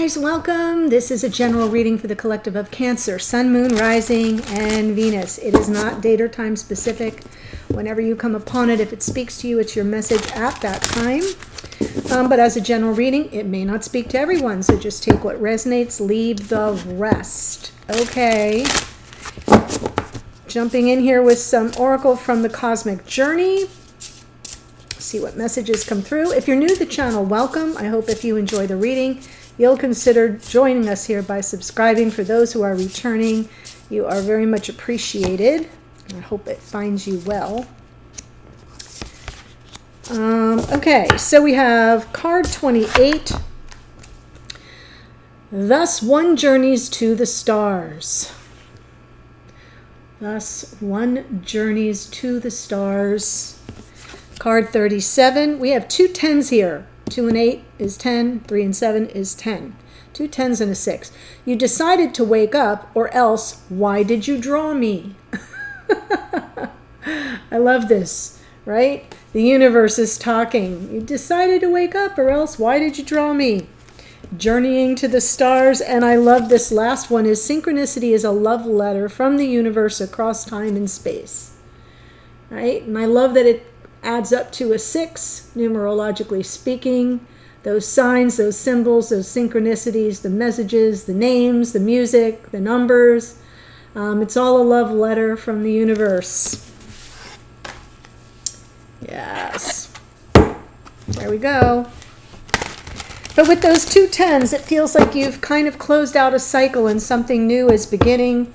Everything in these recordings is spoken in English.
guys, welcome. This is a general reading for the collective of Cancer, Sun, Moon, Rising, and Venus. It is not date or time specific. Whenever you come upon it, if it speaks to you, it's your message at that time. But as a general reading, it may not speak to everyone, so just take what resonates, leave the rest. Okay. Jumping in here with some oracle from the Cosmic Journey. See what messages come through. If you're new to the channel, welcome. I hope if you enjoy the reading, you'll consider joining us here by subscribing. For those who are returning, you are very much appreciated. I hope it finds you well. Okay, so we have card 28. Thus one journeys to the stars. Thus one journeys to the stars. Card 37. We have two 10s here. 2 and 8 is 10. 3 and 7 is 10. Two 10s and a 6. You decided to wake up, or else, why did you draw me? I love this, right? The universe is talking. You decided to wake up, or else, why did you draw me? Journeying to the stars. And I love this last one, is synchronicity is a love letter from the universe across time and space. Right? And I love that it adds up to a 6, numerologically speaking. Those signs, those symbols, those synchronicities, the messages, the names, the music, the numbers. It's all a love letter from the universe. Yes. There we go. But with those two 10s, it feels like you've kind of closed out a cycle and something new is beginning.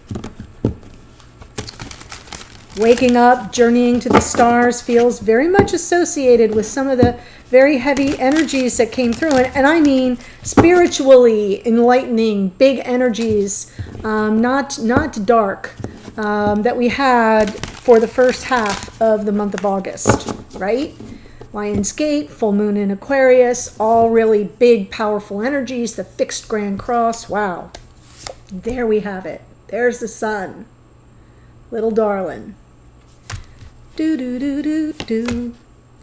Waking up, journeying to the stars feels very much associated with some of the very heavy energies that came through. And I mean spiritually enlightening, big energies, not dark, that we had for the first half of the month of August, right? Lion's Gate, full moon in Aquarius, all really big, powerful energies. The fixed Grand Cross, wow. There we have it. There's the sun. Little darling. Do, do, do, do, do.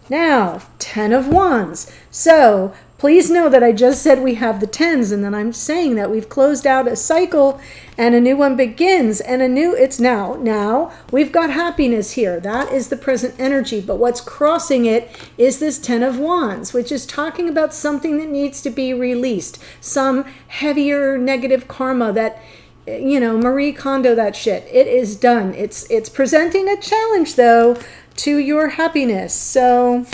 Now, 10 of Wands. So, please know that I just said we have the 10s, and then I'm saying that we've closed out a cycle and a new one begins, and it's now. Now, we've got happiness here. That is the present energy, but what's crossing it is this 10 of Wands, which is talking about something that needs to be released. Some heavier negative karma that, you know, Marie Kondo that shit. It is done. It's presenting a challenge, though, to your happiness. So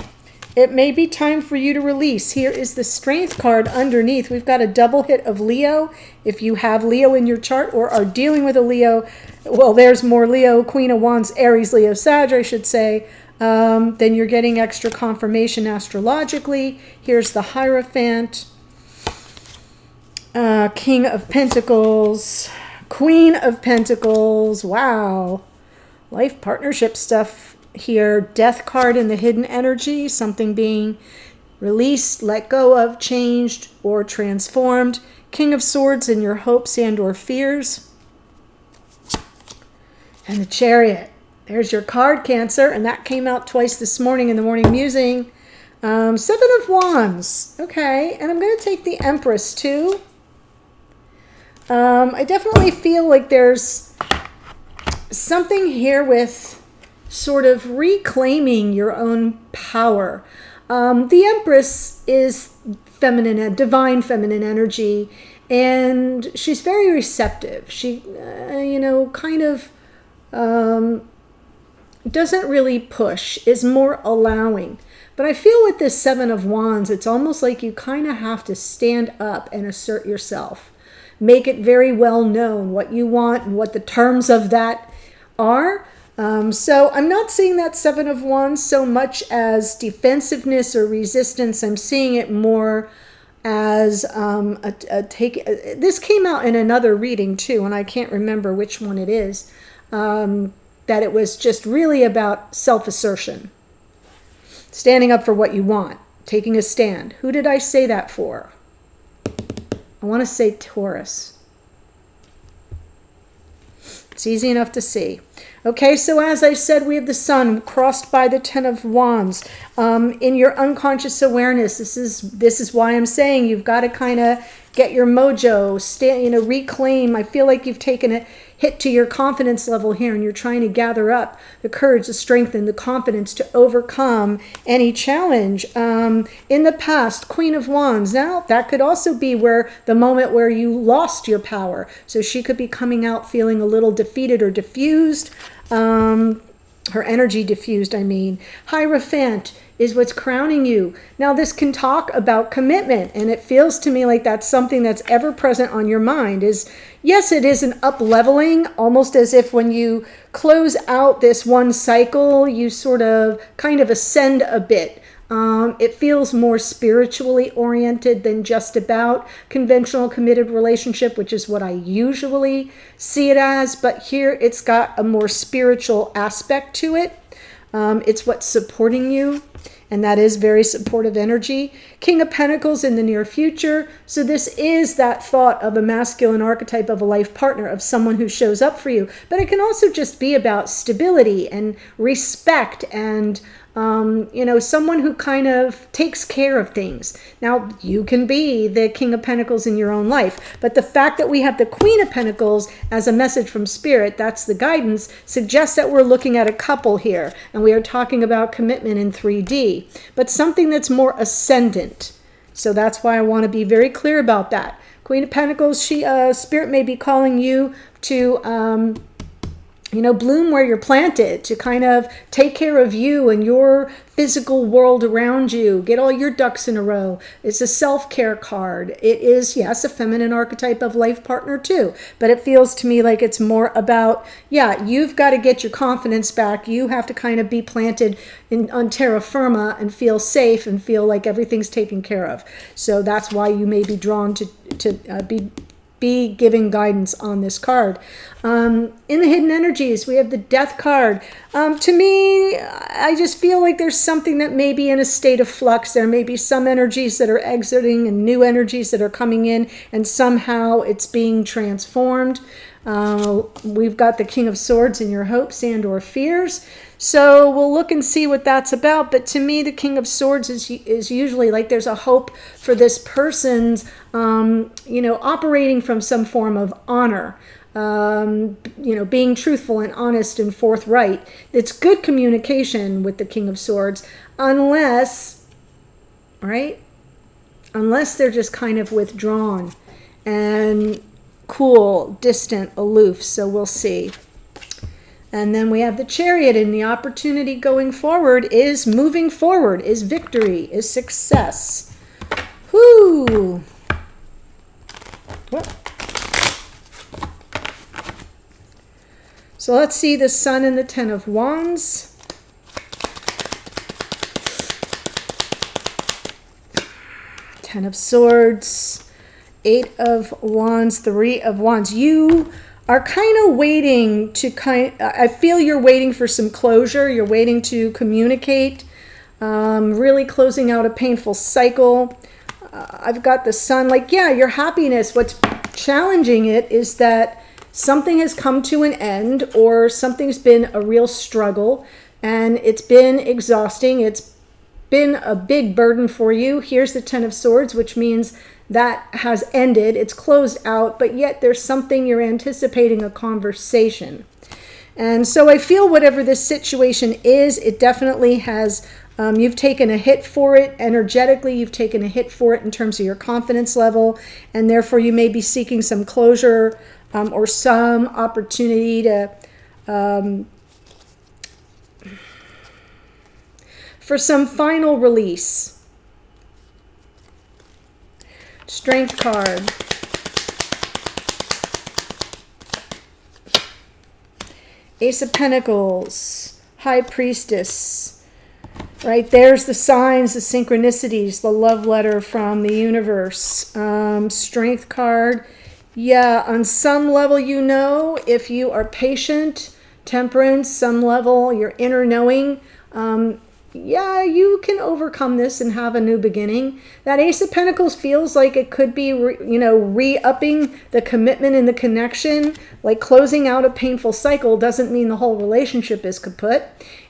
it may be time for you to release. Here is the Strength card underneath. We've got a double hit of Leo. If you have Leo in your chart or are dealing with a Leo, well, there's more Leo, Queen of Wands, Aries, Leo, Sag, I should say. Then you're getting extra confirmation astrologically. Here's the Hierophant. King of Pentacles, Queen of Pentacles. Wow. Life partnership stuff here. Death card in the hidden energy. Something being released, let go of, changed, or transformed. King of Swords in your hopes and or fears. And the Chariot. There's your card, Cancer. And that came out twice this morning in the morning musing. 7 of Wands. Okay. And I'm going to take the Empress too. I definitely feel like there's something here with sort of reclaiming your own power. The Empress is feminine, divine feminine energy, and she's very receptive. She, kind of doesn't really push, is more allowing. But I feel with this 7 of Wands, it's almost like you kind of have to stand up and assert yourself. Make it very well known what you want and what the terms of that are. So I'm not seeing that 7 of Wands so much as defensiveness or resistance. I'm seeing it more as this came out in another reading too, and I can't remember which one it is, that it was just really about self-assertion. Standing up for what you want. Taking a stand. Who did I say that for? I want to say Taurus. It's easy enough to see. Okay, so as I said, we have the sun crossed by the Ten of Wands. In your unconscious awareness, this is why I'm saying you've got to kind of get your mojo, reclaim. I feel like you've taken a hit to your confidence level here, and you're trying to gather up the courage, the strength, and the confidence to overcome any challenge. In the past, Queen of Wands. Now, that could also be the moment where you lost your power. So she could be coming out feeling a little defeated or diffused. Her energy diffused, I mean. Hierophant is what's crowning you. Now, this can talk about commitment, and it feels to me like that's something that's ever present on your mind. Yes, it is an up-leveling, almost as if when you close out this one cycle, you sort of kind of ascend a bit. It feels more spiritually oriented than just about conventional committed relationship, which is what I usually see it as. But here it's got a more spiritual aspect to it. It's what's supporting you, and that is very supportive energy. King of Pentacles in the near future. So this is that thought of a masculine archetype of a life partner, of someone who shows up for you. But it can also just be about stability and respect and someone who kind of takes care of things. Now, you can be the King of Pentacles in your own life, but the fact that we have the Queen of Pentacles as a message from Spirit, that's the guidance, suggests that we're looking at a couple here, and we are talking about commitment in 3D, but something that's more ascendant. So that's why I want to be very clear about that. Queen of Pentacles, Spirit may be calling you to bloom where you're planted, to kind of take care of you and your physical world around you. Get all your ducks in a row. It's a self-care card. It is, yes, a feminine archetype of life partner too, but it feels to me like it's more about, you've got to get your confidence back. You have to kind of be planted on terra firma and feel safe and feel like everything's taken care of. So that's why you may be drawn to be giving guidance on this card. In the hidden energies, we have the Death card. To me, I just feel like there's something that may be in a state of flux. There may be some energies that are exiting and new energies that are coming in, and somehow it's being transformed. We've got the King of Swords in your hopes and or fears. So we'll look and see what that's about. But to me, the King of Swords is usually like there's a hope for this person's, operating from some form of honor, being truthful and honest and forthright. It's good communication with the King of Swords, unless they're just kind of withdrawn and cool, distant, aloof. So we'll see. And then we have the Chariot, and the opportunity going forward is moving forward, is victory, is success. Whoo! What? So let's see the Sun and the Ten of Wands. Ten of Swords, Eight of Wands, Three of Wands. You are kind of waiting to I feel you're waiting for some closure. You're waiting to communicate, really closing out a painful cycle. I've got the Sun, your happiness. What's challenging it is that something has come to an end, or something's been a real struggle, and it's been exhausting. It's been a big burden for you. Here's the Ten of Swords, which means that has ended. It's closed out, but yet there's something you're anticipating, a conversation. And so I feel whatever this situation is, it definitely has, you've taken a hit for it energetically. You've taken a hit for it in terms of your confidence level, and therefore you may be seeking some closure or some opportunity to for some final release. Strength card. Ace of Pentacles. High Priestess. Right, there's the signs, the synchronicities, the love letter from the universe. Strength card. Yeah, on some level, if you are patient, temperance, some level, your inner knowing, yeah, you can overcome this and have a new beginning. That Ace of Pentacles feels like it could be, re-upping the commitment and the connection. Like closing out a painful cycle doesn't mean the whole relationship is kaput.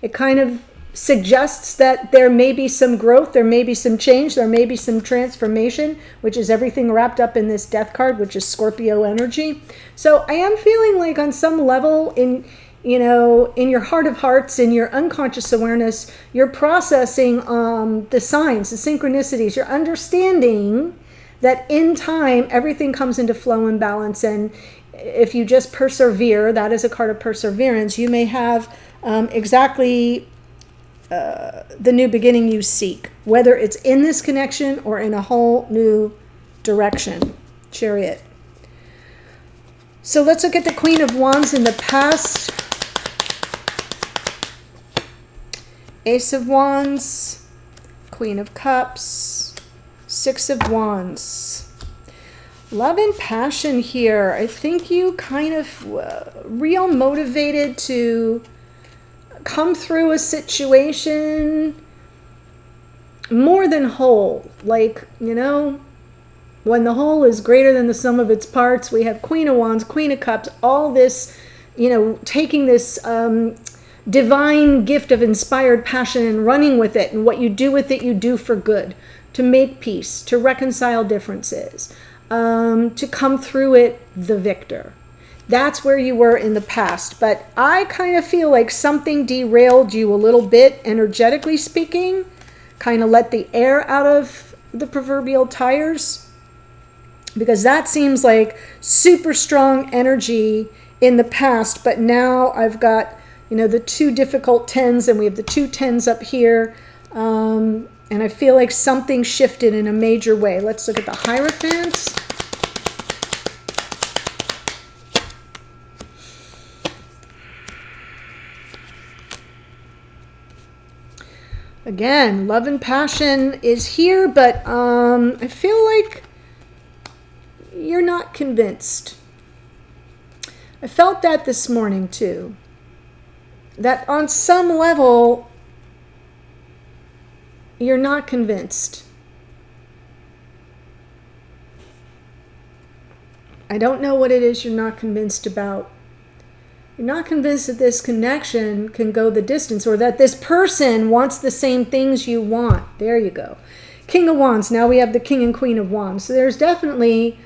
It kind of suggests that there may be some growth, there may be some change, there may be some transformation, which is everything wrapped up in this Death card, which is Scorpio energy. So I am feeling like on some level in your heart of hearts, in your unconscious awareness, you're processing the signs, the synchronicities. You're understanding that in time, everything comes into flow and balance. And if you just persevere, that is a card of perseverance, you may have exactly the new beginning you seek, whether it's in this connection or in a whole new direction. Chariot. So let's look at the Queen of Wands in the past. Ace of Wands, Queen of Cups, Six of Wands. Love and passion here. I think you kind of real motivated to come through a situation more than whole. Like, when the whole is greater than the sum of its parts, we have Queen of Wands, Queen of Cups, all this, taking this divine gift of inspired passion and running with it, and what you do with it, you do for good, to make peace, to reconcile differences, to come through it the victor. That's where you were in the past. But I kind of feel like something derailed you a little bit, energetically speaking, kind of let the air out of the proverbial tires, because that seems like super strong energy in the past. But now I've got the two difficult tens, and we have the two tens up here. And I feel like something shifted in a major way. Let's look at the Hierophant. Again, love and passion is here, but I feel like you're not convinced. I felt that this morning too. That on some level, you're not convinced. I don't know what it is you're not convinced about. You're not convinced that this connection can go the distance, or that this person wants the same things you want. There you go. King of Wands. Now we have the King and Queen of Wands. So there's definitely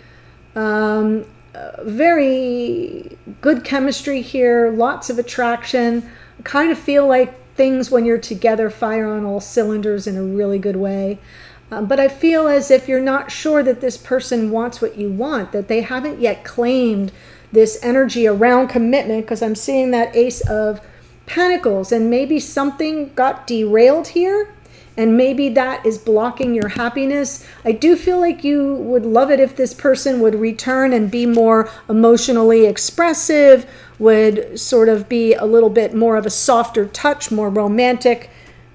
very good chemistry here, lots of attraction. I kind of feel like things when you're together fire on all cylinders in a really good way. But I feel as if you're not sure that this person wants what you want, that they haven't yet claimed this energy around commitment, because I'm seeing that Ace of Pentacles, and maybe something got derailed here, and maybe that is blocking your happiness. I do feel like you would love it if this person would return and be more emotionally expressive, would sort of be a little bit more of a softer touch, more romantic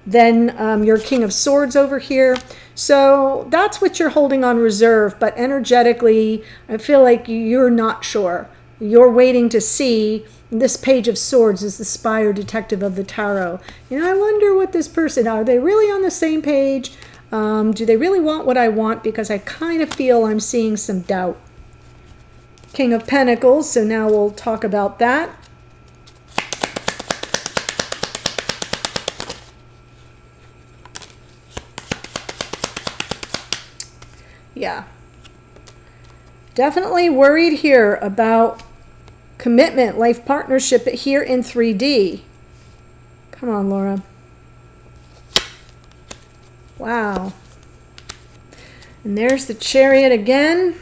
than your King of Swords over here. So that's what you're holding on reserve, but energetically, I feel like you're not sure. You're waiting to see. This Page of Swords is the spire detective of the tarot. I wonder what this person, are they really on the same page? Do they really want what I want? Because I kind of feel I'm seeing some doubt. King of Pentacles, so now we'll talk about that. Yeah. Definitely worried here about commitment, life partnership here in 3D. Come on, Laura. Wow. And there's the Chariot again.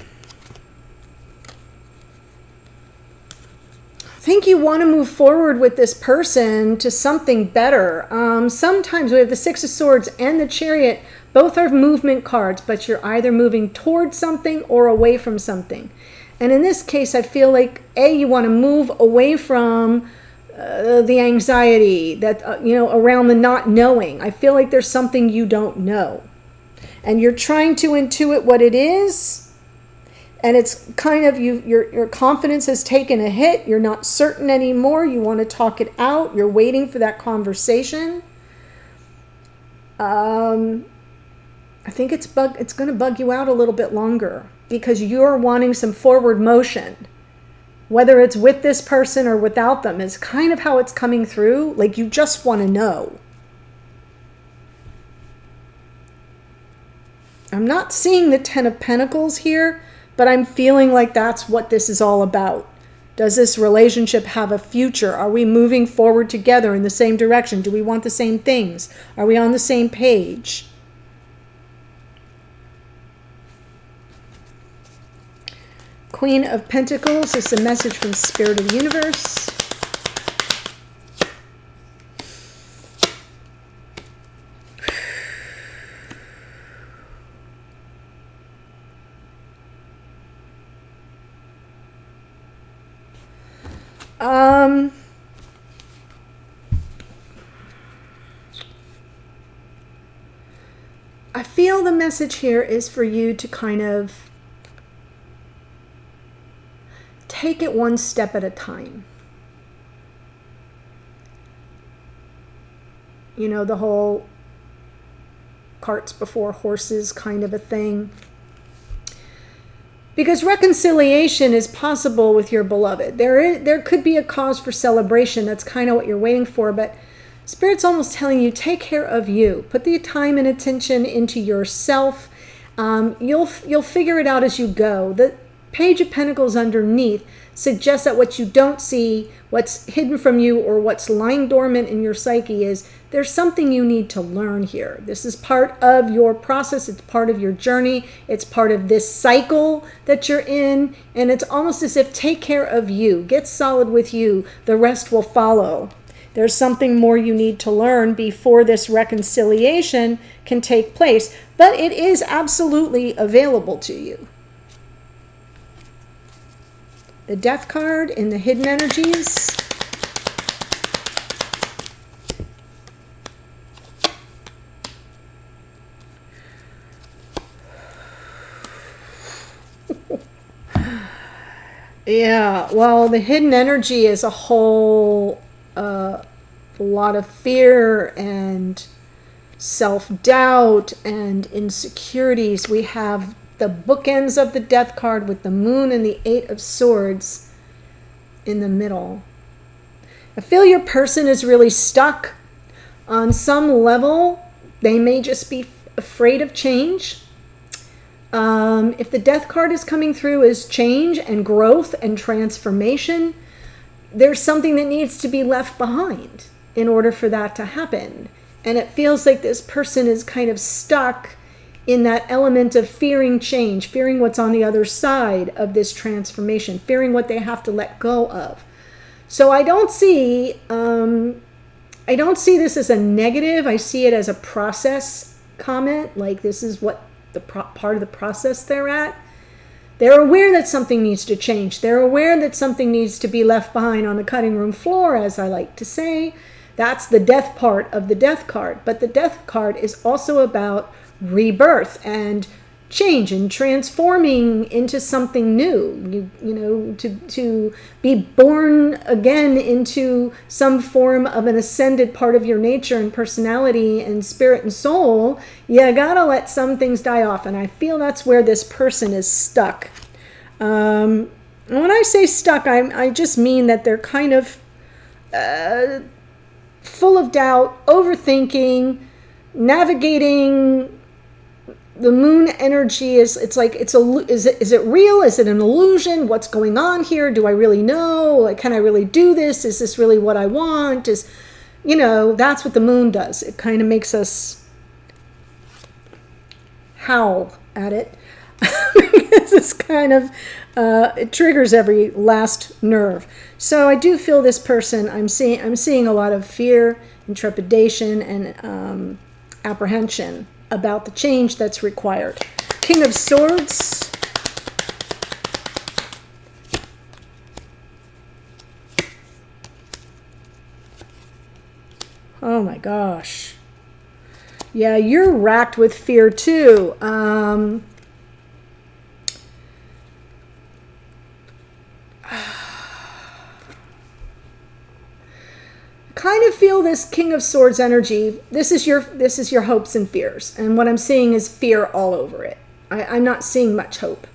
I think you want to move forward with this person to something better. Sometimes we have the Six of Swords and the Chariot. Both are movement cards, but you're either moving towards something or away from something. And in this case, I feel like, you want to move away from the anxiety that, around the not knowing. I feel like there's something you don't know. And you're trying to intuit what it is. And it's kind of, your confidence has taken a hit. You're not certain anymore. You want to talk it out. You're waiting for that conversation. I think it's going to bug you out a little bit longer because you're wanting some forward motion. Whether it's with this person or without them is kind of how it's coming through. Like you just want to know. I'm not seeing the Ten of Pentacles here, but I'm feeling like that's what this is all about. Does this relationship have a future? Are we moving forward together in the same direction? Do we want the same things? Are we on the same page? Queen of Pentacles is the message from Spirit of the Universe. I feel the message here is for you to kind of take it one step at a time. You know, the whole carts before horses kind of a thing. Because reconciliation is possible with your beloved. There could be a cause for celebration. That's kind of what you're waiting for. But Spirit's almost telling you, take care of you. Put the time and attention into yourself. You'll figure it out as you go. The Page of Pentacles underneath suggests that what you don't see, what's hidden from you, or what's lying dormant in your psyche is there's something you need to learn here. This is part of your process. It's part of your journey. It's part of this cycle that you're in. And it's almost as if take care of you. Get solid with you. The rest will follow. There's something more you need to learn before this reconciliation can take place. But it is absolutely available to you. The Death card in the hidden energies. Yeah, well, the hidden energy is a whole lot of fear and self-doubt and insecurities. We have the bookends of the Death card with the Moon and the Eight of Swords in the middle. I feel your person is really stuck on some level. They may just be afraid of change. If the Death card is coming through as change and growth and transformation, there's something that needs to be left behind in order for that to happen. And it feels like this person is kind of stuck in that element of fearing change, fearing what's on the other side of this transformation, fearing what they have to let go of. So I don't see this as a negative. I see it as a process comment, like this is what the part of the process they're at. They're aware that something needs to change. They're aware that something needs to be left behind on the cutting room floor, as I like to say. That's the death part of the Death card. But the Death card is also about rebirth and change and transforming into something new. You know, to be born again into some form of an ascended part of your nature and personality and spirit and soul, you gotta let some things die off. And I feel that's where this person is stuck. And when I say stuck, I just mean that they're kind of full of doubt, overthinking, navigating. The Moon energy is it real? Is it an illusion? What's going on here? Do I really know? Like, can I really do this? Is this really what I want? That's what the Moon does. It kind of makes us howl at it. Because it's kind of, it triggers every last nerve. So I do feel this person, I'm seeing a lot of fear and trepidation and apprehension about the change that's required. King of Swords. Oh my gosh. Yeah, you're racked with fear too. Kind of feel this King of Swords energy. This is your hopes and fears. And what I'm seeing is fear all over it. I'm not seeing much hope.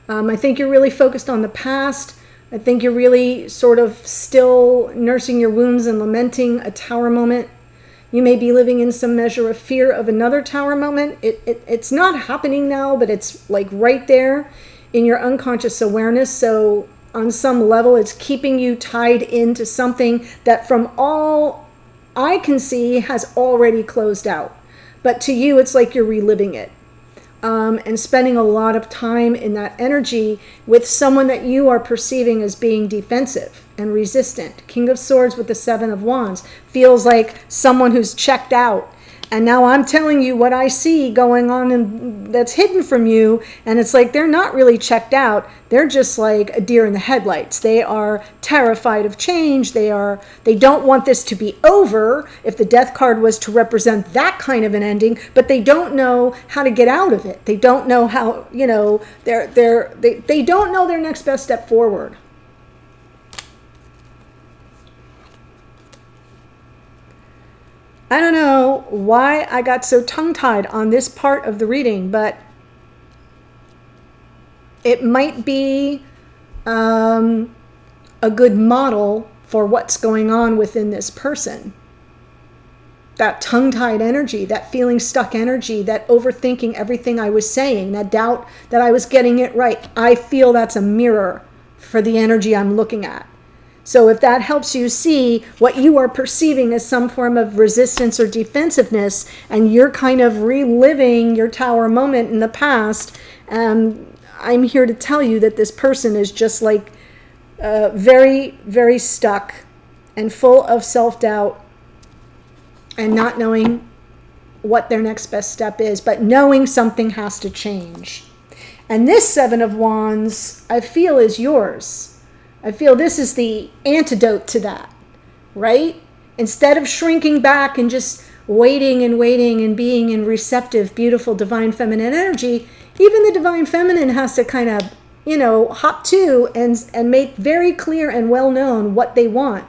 I think you're really focused on the past. I think you're really sort of still nursing your wounds and lamenting a tower moment. You may be living in some measure of fear of another tower moment. It's not happening now, but it's like right there in your unconscious awareness. So on some level, it's keeping you tied into something that from all I can see has already closed out. But to you, it's like you're reliving it. And spending a lot of time in that energy with someone that you are perceiving as being defensive and resistant. King of Swords with the Seven of Wands feels like someone who's checked out. And now I'm telling you what I see going on and that's hidden from you. And it's like they're not really checked out. They're just like a deer in the headlights. They are terrified of change. They don't want this to be over if the Death card was to represent that kind of an ending, but they don't know how to get out of it. They don't know how, they don't know their next best step forward. I don't know why I got so tongue-tied on this part of the reading, but it might be a good model for what's going on within this person. That tongue-tied energy, that feeling stuck energy, that overthinking everything I was saying, that doubt that I was getting it right. I feel that's a mirror for the energy I'm looking at. So if that helps you see what you are perceiving as some form of resistance or defensiveness, and you're kind of reliving your tower moment in the past, I'm here to tell you that this person is just like very, very stuck and full of self-doubt and not knowing what their next best step is, but knowing something has to change. And this Seven of Wands, I feel, is yours. I feel this is the antidote to that, right? Instead of shrinking back and just waiting and being in receptive, beautiful, divine feminine energy, even the divine feminine has to kind of, hop to and make very clear and well known what they want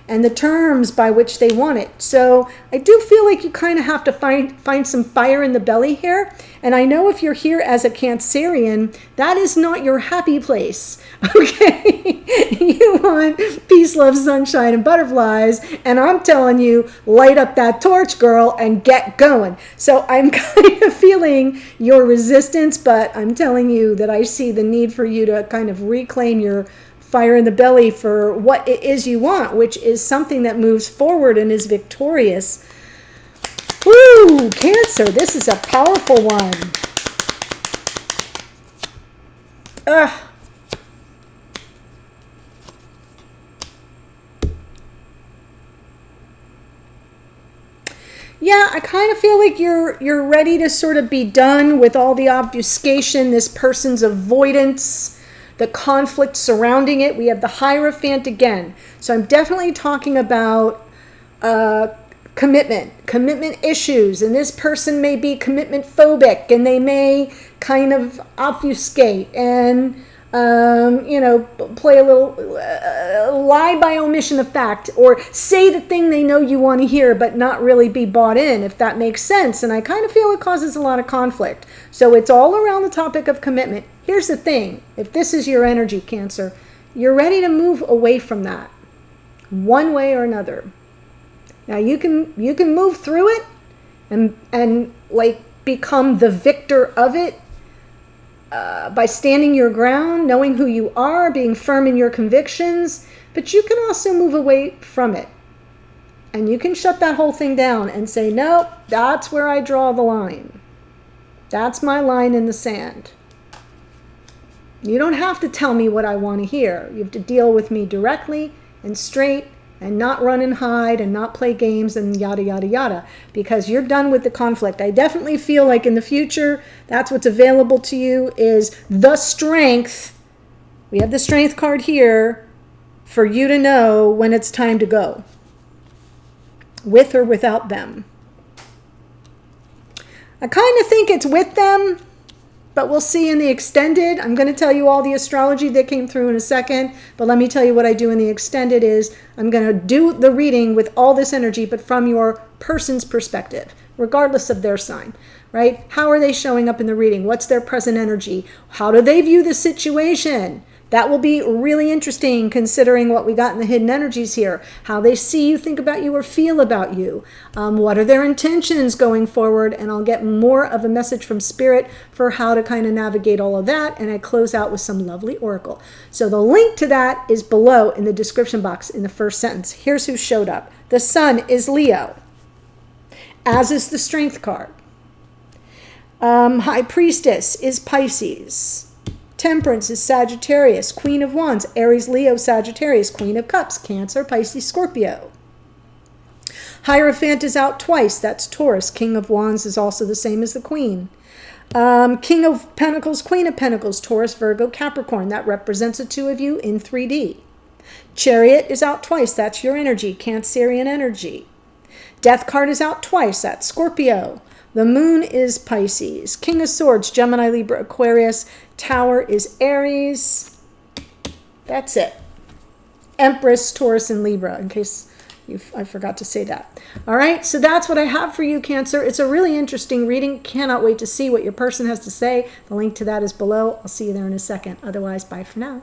and the terms by which they want it. So I do feel like you kind of have to find some fire in the belly here. And I know if you're here as a Cancerian, that is not your happy place, okay? You want peace, love, sunshine, and butterflies. And I'm telling you, light up that torch, girl, and get going. So I'm kind of feeling your resistance, but I'm telling you that I see the need for you to kind of reclaim your fire in the belly for what it is you want, which is something that moves forward and is victorious. Woo! Cancer, this is a powerful one. Ugh. Yeah, I kind of feel like you're ready to sort of be done with all the obfuscation, this person's avoidance, the conflict surrounding it. We have the Hierophant again. So I'm definitely talking about commitment issues. And this person may be commitment phobic, and they may kind of obfuscate and, play a little lie by omission of fact, or say the thing they know you want to hear, but not really be bought in, if that makes sense. And I kind of feel it causes a lot of conflict. So it's all around the topic of commitment. Here's the thing. If this is your energy, Cancer, you're ready to move away from that one way or another. Now you can move through it and like become the victor of it by standing your ground, knowing who you are, being firm in your convictions, but you can also move away from it. And you can shut that whole thing down and say, nope, that's where I draw the line. That's my line in the sand. You don't have to tell me what I want to hear. You have to deal with me directly and straight and not run and hide and not play games and yada, yada, yada, because you're done with the conflict. I definitely feel like in the future, that's what's available to you is the strength. We have the Strength card here for you to know when it's time to go, with or without them. I kind of think it's with them, But we'll see in the extended. I'm going to tell you all the astrology that came through in a second. But let me tell you what I do in the extended is I'm going to do the reading with all this energy, but from your person's perspective, regardless of their sign, right? How are they showing up in the reading? What's their present energy? How do they view the situation? That will be really interesting considering what we got in the hidden energies here. How they see you, think about you, or feel about you. What are their intentions going forward? And I'll get more of a message from Spirit for how to kind of navigate all of that. And I close out with some lovely oracle. So the link to that is below in the description box in the first sentence. Here's who showed up. The Sun is Leo, as is the Strength card. High Priestess is Pisces. Temperance is Sagittarius. Queen of Wands, Aries, Leo, Sagittarius. Queen of Cups, Cancer, Pisces, Scorpio. Hierophant is out twice. That's Taurus. King of Wands is also the same as the Queen. King of Pentacles, Queen of Pentacles, Taurus, Virgo, Capricorn. That represents the two of you in 3D. Chariot is out twice. That's your energy, Cancerian energy. Death card is out twice. That's Scorpio. The Moon is Pisces. King of Swords, Gemini, Libra, Aquarius. Tower is Aries. That's it. Empress, Taurus, and Libra, in case I forgot to say that. All right, so that's what I have for you, Cancer. It's a really interesting reading. Cannot wait to see what your person has to say. The link to that is below. I'll see you there in a second. Otherwise, bye for now.